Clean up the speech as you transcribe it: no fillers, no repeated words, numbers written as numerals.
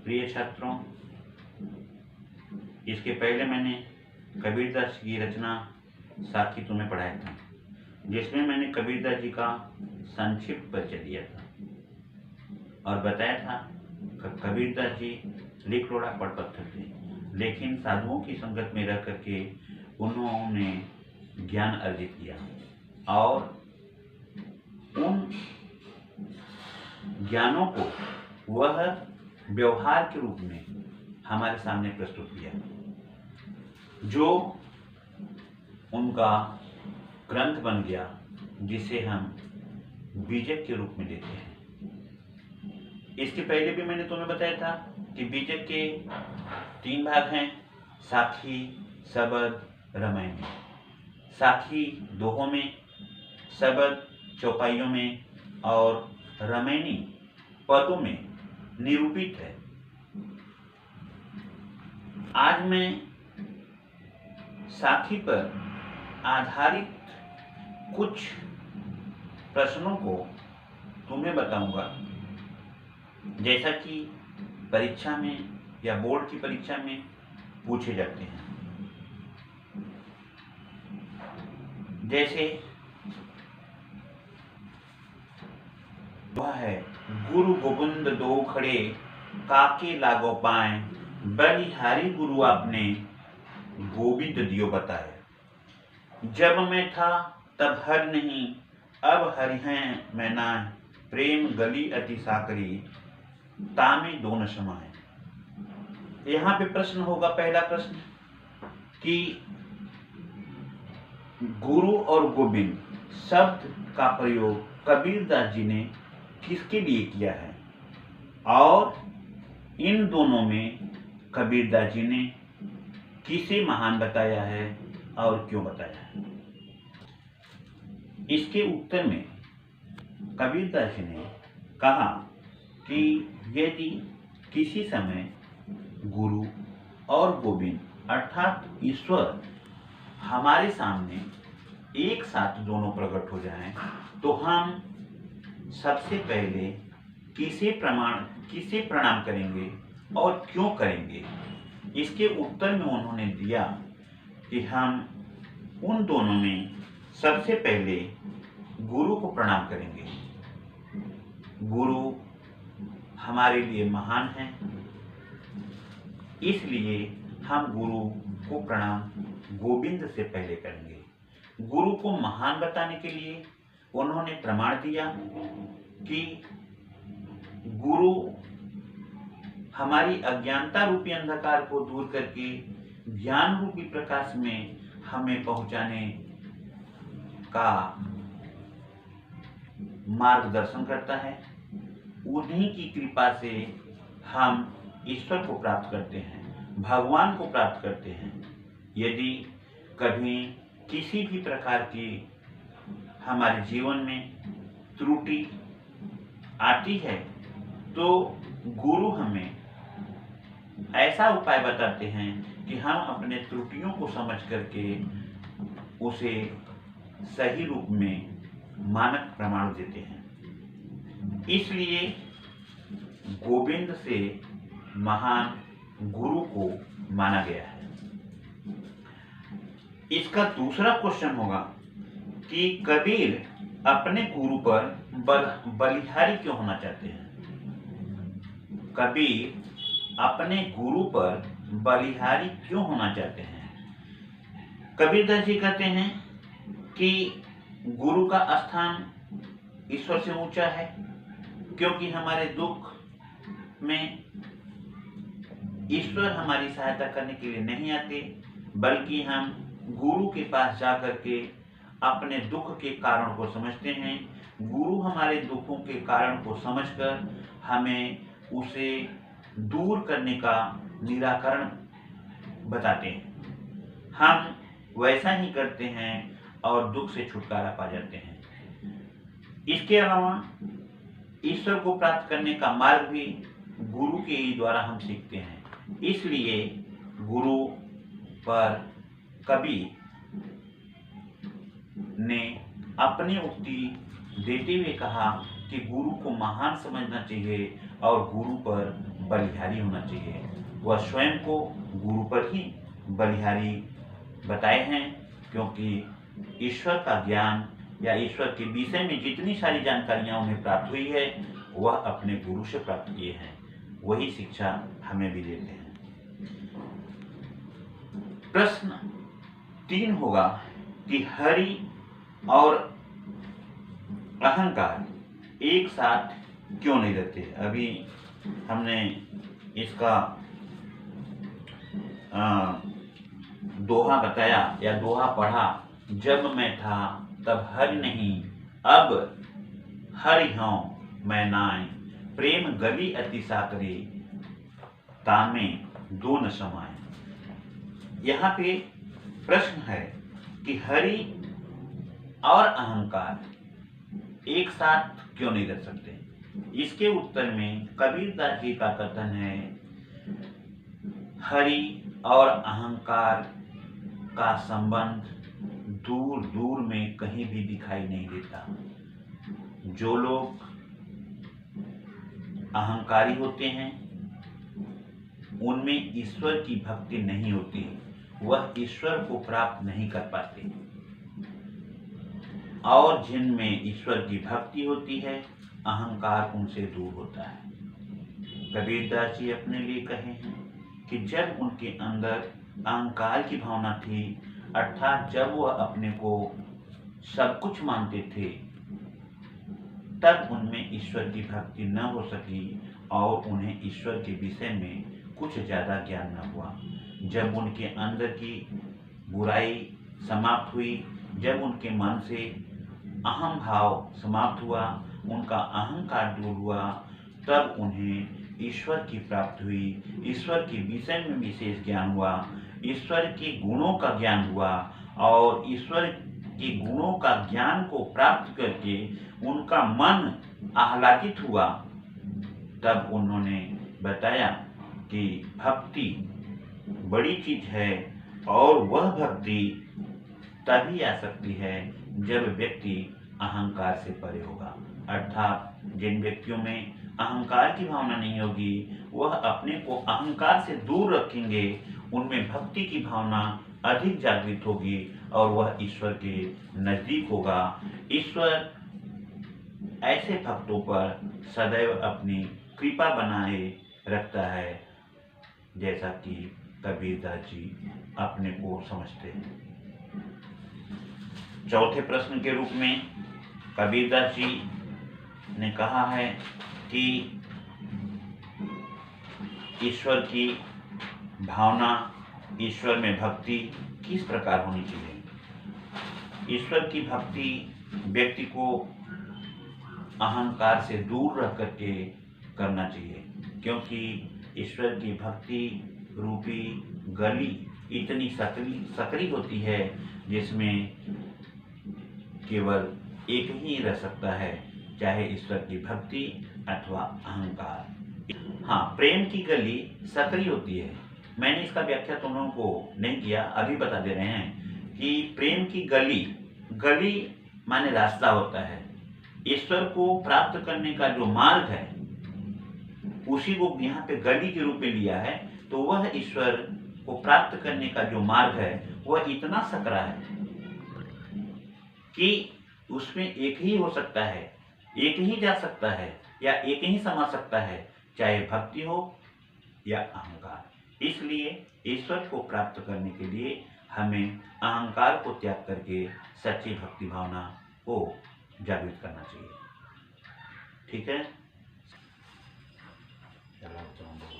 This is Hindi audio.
प्रिय छात्रों, इसके पहले मैंने कबीरदास की रचना साखी तुम्हें पढ़ाया था, जिसमें मैंने कबीरदास जी का संक्षिप्त परिचय दिया था और बताया था कबीरदास जी लिख लोड़ा पढ़ पत्थर थे, लेकिन साधुओं की संगत में रह करके उन्होंने ज्ञान अर्जित किया और उन ज्ञानों को वह व्यवहार के रूप में हमारे सामने प्रस्तुत किया, जो उनका ग्रंथ बन गया, जिसे हम बीजक के रूप में लेते हैं। इसके पहले भी मैंने तुम्हें बताया था कि बीजक के 3 भाग हैं, साखी, सबद, रामायणी। साखी दोहों में, सबद चौपाइयों में और रामायणी पदों में निरूपित है। आज मैं साखी पर आधारित कुछ प्रश्नों को तुम्हें बताऊंगा, जैसा कि परीक्षा में या बोर्ड की परीक्षा में पूछे जाते हैं। जैसे वह है, गुरु गोविंद दो खड़े काके लागो पाए, बलिहारी गुरु आपने गोविंद दियो बताए। जब मैं था तब हर नहीं, अब हरि हैं मैं ना, प्रेम गली अति साकरी तामे दोन समाए। यहाँ पे प्रश्न होगा, पहला प्रश्न कि गुरु और गोविंद शब्द का प्रयोग कबीरदास जी ने किसके लिए किया है और इन दोनों में कबीरदास जी ने किसे महान बताया है और क्यों बताया है। इसके उत्तर में कबीरदास जी ने कहा कि यदि किसी समय गुरु और गोविंद अर्थात ईश्वर हमारे सामने एक साथ दोनों प्रकट हो जाएं, तो हम सबसे पहले किसे प्रणाम करेंगे और क्यों करेंगे। इसके उत्तर में उन्होंने दिया कि हम उन दोनों में सबसे पहले गुरु को प्रणाम करेंगे। गुरु हमारे लिए महान है, इसलिए हम गुरु को प्रणाम गोविंद से पहले करेंगे। गुरु को महान बताने के लिए उन्होंने प्रमाण दिया कि गुरु हमारी अज्ञानता रूपी अंधकार को दूर करके ज्ञान रूपी प्रकाश में हमें पहुंचाने का मार्गदर्शन करता है। उन्हीं की कृपा से हम ईश्वर को प्राप्त करते हैं, भगवान को प्राप्त करते हैं। यदि कभी किसी भी प्रकार की हमारे जीवन में त्रुटि आती है, तो गुरु हमें ऐसा उपाय बताते हैं कि हम अपने त्रुटियों को समझ करके उसे सही रूप में मानक प्रमाण देते हैं। इसलिए गोविंद से महान गुरु को माना गया है। इसका दूसरा क्वेश्चन होगा कि कबीर अपने गुरु पर बलिहारी क्यों होना चाहते हैं। कबीर अपने गुरु पर बलिहारी क्यों होना चाहते हैं। कबीरदास जी कहते हैं कि गुरु का स्थान ईश्वर से ऊंचा है, क्योंकि हमारे दुख में ईश्वर हमारी सहायता करने के लिए नहीं आते, बल्कि हम गुरु के पास जाकर के अपने दुख के कारण को समझते हैं। गुरु हमारे दुखों के कारण को समझकर हमें उसे दूर करने का निराकरण बताते हैं। हम वैसा ही करते हैं और दुख से छुटकारा पा जाते हैं। इसके अलावा ईश्वर को प्राप्त करने का मार्ग भी गुरु के ही द्वारा हम सीखते हैं। इसलिए गुरु पर कबीर ने अपनी उक्ति देते हुए कहा कि गुरु को महान समझना चाहिए और गुरु पर बलिहारी होना चाहिए। वह स्वयं को गुरु पर ही बलिहारी बताए हैं, क्योंकि ईश्वर का ज्ञान या ईश्वर के विषय में जितनी सारी जानकारियां उन्हें प्राप्त हुई है वह अपने गुरु से प्राप्त किए हैं। वही शिक्षा हमें भी देते हैं। प्रश्न 3 होगा कि हरि और अहंकार एक साथ क्यों नहीं रहते। अभी हमने इसका दोहा बताया या दोहा पढ़ा, जब मैं था तब हरि नहीं, अब हरि हूँ मैं नाय, प्रेम गली अति साकरे, तामे दो न समाए। यहाँ पे प्रश्न है कि हरि और अहंकार एक साथ क्यों नहीं रह सकते। इसके उत्तर में कबीरदास जी का कथन है, हरि और अहंकार का संबंध दूर दूर में कहीं भी दिखाई नहीं देता। जो लोग अहंकारी होते हैं उनमें ईश्वर की भक्ति नहीं होती, वह ईश्वर को प्राप्त नहीं कर पाते। और जिनमें ईश्वर की भक्ति होती है अहंकार उनसे दूर होता है। कबीरदास जी अपने लिए कहे हैं कि जब उनके अंदर अहंकार की भावना थी, अर्थात जब वह अपने को सब कुछ मानते थे, तब उनमें ईश्वर की भक्ति न हो सकी और उन्हें ईश्वर के विषय में कुछ ज़्यादा ज्ञान न हुआ। जब उनके अंदर की बुराई समाप्त हुई, जब उनके मन से अहम भाव समाप्त हुआ, उनका अहंकार दूर हुआ, तब उन्हें ईश्वर की प्राप्ति हुई, ईश्वर के विषय में विशेष ज्ञान हुआ, ईश्वर के गुणों का ज्ञान हुआ और ईश्वर के गुणों का ज्ञान को प्राप्त करके उनका मन आह्लादित हुआ। तब उन्होंने बताया कि भक्ति बड़ी चीज है और वह भक्ति तभी आ सकती है जब व्यक्ति अहंकार से परे होगा। अर्थात जिन व्यक्तियों में अहंकार की भावना नहीं होगी, वह अपने को अहंकार से दूर रखेंगे, उनमें भक्ति की भावना अधिक जागृत होगी और वह ईश्वर के नजदीक होगा। ईश्वर ऐसे भक्तों पर सदैव अपनी कृपा बनाए रखता है, जैसा कि कबीरदास जी अपने को समझते हैं। चौथे प्रश्न के रूप में कबीरदास जी ने कहा है कि ईश्वर की भावना, ईश्वर में भक्ति किस प्रकार होनी चाहिए। ईश्वर की भक्ति व्यक्ति को अहंकार से दूर रह करके करना चाहिए, क्योंकि ईश्वर की भक्ति रूपी गली इतनी सकरी होती है जिसमें केवल एक ही रह सकता है, चाहे ईश्वर की भक्ति अथवा अहंकार। हाँ, प्रेम की गली सकरी होती है। मैंने इसका व्याख्या तुम लोगों को नहीं किया, अभी बता दे रहे हैं कि प्रेम की गली माने रास्ता होता है। ईश्वर को प्राप्त करने का जो मार्ग है उसी को यहाँ पे गली के रूप में लिया है, तो वह ईश्वर को प्राप्त करने का जो मार्ग है वह इतना सकरा है कि उसमें एक ही हो सकता है, एक ही जा सकता है या एक ही समा सकता है, चाहे भक्ति हो या अहंकार। इसलिए ईश्वर को प्राप्त करने के लिए हमें अहंकार को त्याग करके सच्ची भक्ति भावना को जागृत करना चाहिए। ठीक है।